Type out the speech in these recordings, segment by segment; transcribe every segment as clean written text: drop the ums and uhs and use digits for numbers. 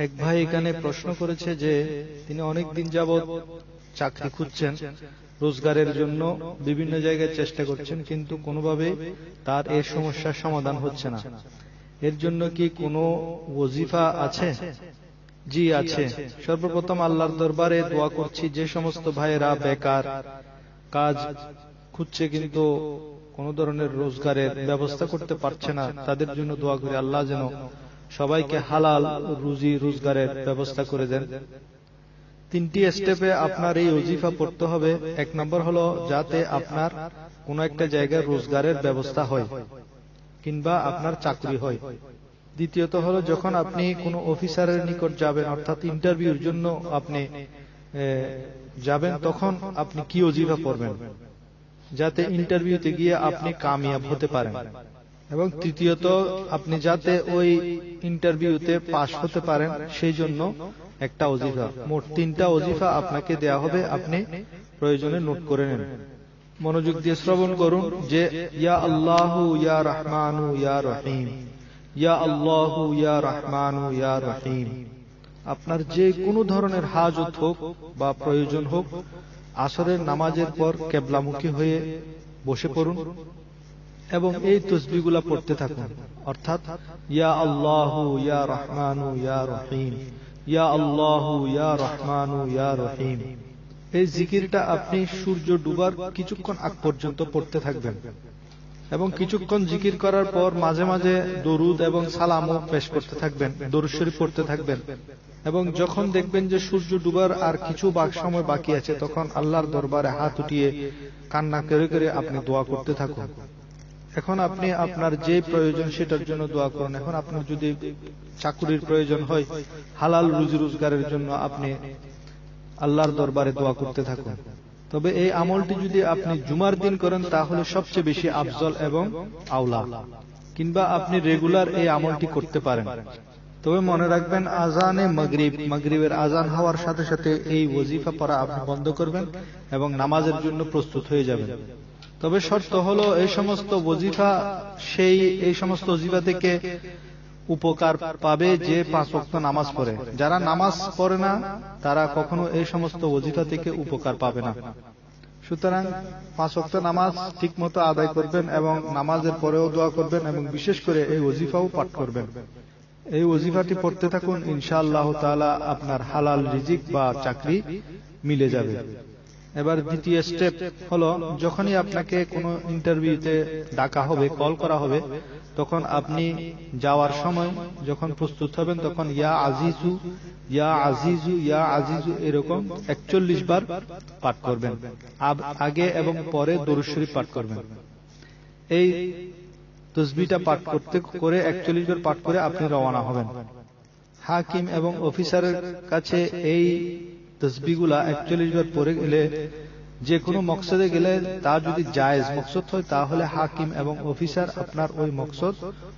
এক ভাই এখানে প্রশ্ন করেছে যে তিনি অনেক দিন যাবৎ চাকরি খুঁজছেন, রোজগারের জন্য বিভিন্ন জায়গায় চেষ্টা করছেন, কিন্তু কোনোভাবে তার এই সমস্যার সমাধান হচ্ছে না। এর জন্য কি কোনো ওজিফা আছে? জি আছে। সর্বপ্রথম আল্লাহর দরবারে দোয়া করছি যে সমস্ত ভাইয়েরা বেকার, কাজ খুঁজছে কিন্তু কোন ধরনের রোজগারের ব্যবস্থা করতে পারছে না, তাদের জন্য দোয়া করি আল্লাহ যেন সবাইকে হালাল রুজি রোজগারের ব্যবস্থা করে দেন। 3টি স্টেপে আপনার এই ওজিফা পড়তে হবে। 1 নম্বর হলো যাতে আপনার কোন একটা জায়গায় রোজগারের ব্যবস্থা হয় কিংবা আপনার চাকরি হয়। দ্বিতীয়ত হলো যখন আপনি কোন অফিসারের নিকট যাবেন, অর্থাৎ ইন্টারভিউর জন্য আপনি যাবেন, তখন আপনি কি ওজিফা পড়বেন যাতে ইন্টারভিউতে গিয়ে আপনি কামিয়াব হতে পারেন। এবং তৃতীয়ত আপনি যাতে ওই ইন্টারভিউতে পাস হতে পারেন সেই জন্য একটা ওজিফা। মোট 3টা ওজিফা আপনাকে দেয়া হবে, আপনি প্রয়োজনে নোট করে নেন। মনোযোগ দিয়ে শ্রবণ করুন যে ইয়া আল্লাহু ইয়া রহমানু ইয়া রহিম, ইয়া আল্লাহু ইয়া রহমানু ইয়া রহিম। আপনার যে কোনো ধরনের হাজত হোক বা প্রয়োজন হোক, আসরের নামাজের পর কিবলামুখী হয়ে বসে পড়ুন এবং এই তাসবিহগুলো পড়তে থাকুন, অর্থাৎ ইয়া আল্লাহু ইয়া রহমানু ইয়া রহিম, ইয়া আল্লাহু ইয়া রহমানু ইয়া রহিম। এই জিকিরটা আপনি সূর্য ডুবার কিছুক্ষণ আগ পর্যন্ত পড়তে থাকবেন এবং কিছুক্ষণ জিকির করার পর মাঝে মাঝে দরুদ এবং সালামও পেশ করতে থাকবেন, দরুদ শরীফ পড়তে থাকবেন। এবং যখন দেখবেন যে সূর্য ডুবার আর কিছু সময় বাকি আছে, তখন আল্লাহর দরবারে হাত উঠিয়ে কান্না করে করে আপনি দোয়া করতে থাকুন। এখন আপনি আপনার যে প্রয়োজন সেটার জন্য দোয়া করুন। এখন আপনার যদি চাকরির প্রয়োজন হয়, হালাল রুজি রোজগারের জন্য আপনি আল্লাহর দরবারে দোয়া করতে থাকুন। তবে এই আমলটি যদি আপনি জুমার দিন করেন তাহলে সবচেয়ে বেশি আফজল এবং আওলা, কিংবা আপনি রেগুলার এই আমলটি করতে পারেন। তবে মনে রাখবেন আজানে মাগরিবের আজান হওয়ার সাথে সাথে এই ওজিফা পড়া আপনি বন্ধ করবেন এবং নামাজের জন্য প্রস্তুত হয়ে যাবেন। তবে শর্ত হলো এই সমস্ত ওজিফা থেকে উপকার পাবে যে 5 ওয়াক্ত নামাজ পড়ে। যারা নামাজ পড়ে না তারা কখনো এই সমস্ত ওজিফা থেকে উপকার পাবে না। সুতরাং 5 ওয়াক্ত নামাজ ঠিকমতো আদায় করবেন এবং নামাজের পরেও দোয়া করবেন এবং বিশেষ করে এই ওজিফাও পাঠ করবেন। এই ওজিফাটি পড়তে থাকুন, ইনশাআল্লাহ তাআলা আপনার হালাল রিজিক বা চাকরি মিলে যাবে। এবার দ্বিতীয় স্টেপ হলো যখনই আপনাকে কোনো ইন্টারভিউতে ডাকা হবে, কল করা হবে, তখন আপনি যাওয়ার সময় যখন প্রস্তুত হবেন তখন ইয়া আজিজু ইয়া আজিজু ইয়া আজিজু এরকম 41 বার পাঠ করবেন। আগে এবং পরে দরুদ শরীফ পাঠ করবেন। এই তাসবিহটা পাঠ করে 41 বার পাঠ করে আপনি রওনা হবেন। হাকিম এবং অফিসারের কাছে এই তাসবিহগুলা 41 বার পড়ে গেলে, যে কোনো মকসদে গেলে তা যদি জায়েজ মকসদ হয় তাহলে হাকিম এবং অফিসার আপনার ওই মকসদ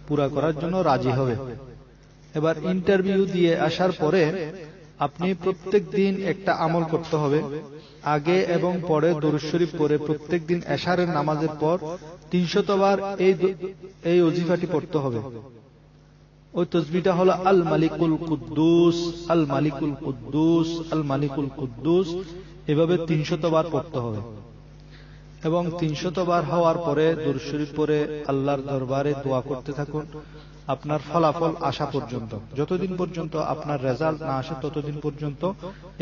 পুরা করার জন্য রাজি হবে। এবার ইন্টারভিউ দিয়ে আসার পরে আপনি প্রত্যেক দিন একটা আমল করতে হবে। আগে এবং পরে দরুদ শরীফ পড়ে প্রত্যেক দিন এশারের নামাজের পর 300 বার এই ওজিফাটি পড়তে হবে। ওই তাসবিহটা হলো আল মালিকুল কুদ্দুস, আল মালিকুল কুদ্দুস, আল মালিকুল কুদ্দুস। এভাবে 300 বার পড়তে হবে এবং 300 বার হওয়ার পরে দরুদ শরীফ পড়ে আল্লাহর দরবারে দোয়া করতে থাকুন আপনার ফলাফল আসা পর্যন্ত। যতদিন পর্যন্ত আপনার রেজাল্ট না আসে ততদিন পর্যন্ত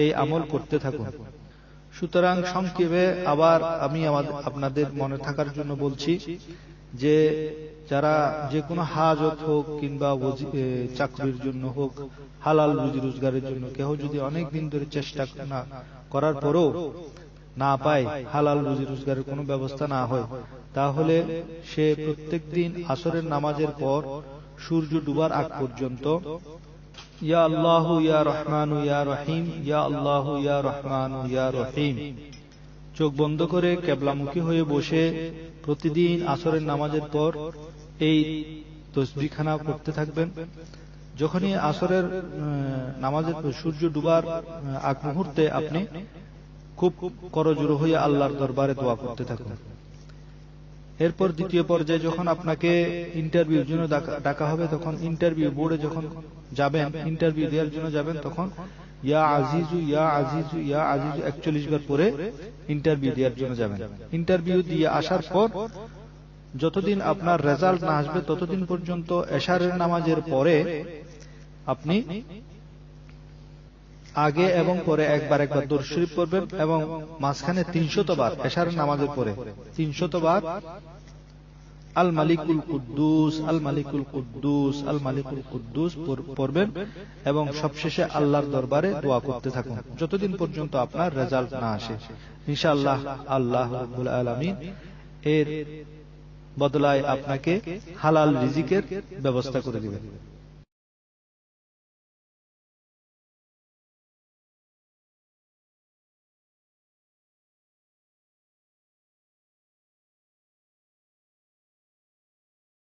এই আমল করতে থাকুন। সুতরাং সংক্ষেপে আবার আমি আপনাদের মনে থাকার জন্য বলছি যে যারা যে কোনো হাজত হোক কিংবা চাকরির জন্য হোক, হালাল রুজি রোজগারের জন্য কেউ যদি অনেক দিন ধরে চেষ্টা না করার পরও না পায়, হালাল রুজি রোজগারের কোনো ব্যবস্থা না হয়, তাহলে সে প্রত্যেক দিন আসরের নামাজের পর সূর্য ডুবার আগ পর্যন্ত ইয়া আল্লাহু ইয়া রহমানু ইয়া রহিম, ইয়া আল্লাহু ইয়া রহমানু ইয়া রহিম চোখ বন্ধ করে কিবলামুখী হয়ে বসে প্রতিদিন আসরের নামাজের পর এই তাসবিহখানা করতে থাকবেন। যখনই আসরের নামাজের সূর্য ডুবার আগ মুহূর্তে আপনি খুব করজোড়ো হয়ে আল্লাহর দরবারে দোয়া করতে থাকুন। এরপর দ্বিতীয় পর্যায়ে যখন আপনাকে ইন্টারভিউর জন্য ডাকা হবে, তখন ইন্টারভিউ বোর্ডে যখন যাবেন, ইন্টারভিউ দেওয়ার জন্য যাবেন, তখন ইয়া আজিজু ইয়া আজিজু ইয়া আজিজু 41 বার পরে ইন্টারভিউ দেওয়ার জন্য যাবেন। ইন্টারভিউ দিয়ে আসার পর যতদিন আপনার রেজাল্ট না আসবে ততদিন পর্যন্ত এশারের নামাজের পরে আপনি আগে এবং পরে একবার দরুদ শরীফ পড়বেন এবং মাঝখানে 300 বার এশারের নামাজের পরে 300 বার আল মালিকুল কুদ্দুস আল মালিকুল কুদ্দুস আল মালিকুল কুদ্দুস পড়বেন এবং সবশেষে আল্লাহর দরবারে দোয়া করতে থাকুন যতদিন পর্যন্ত আপনার রেজাল্ট না আসে। ইনশাআল্লাহ আল্লাহ রাব্বুল আলামিন এর বদলায় আপনাকে হালাল রিজিকের ব্যবস্থা করে দিবেন।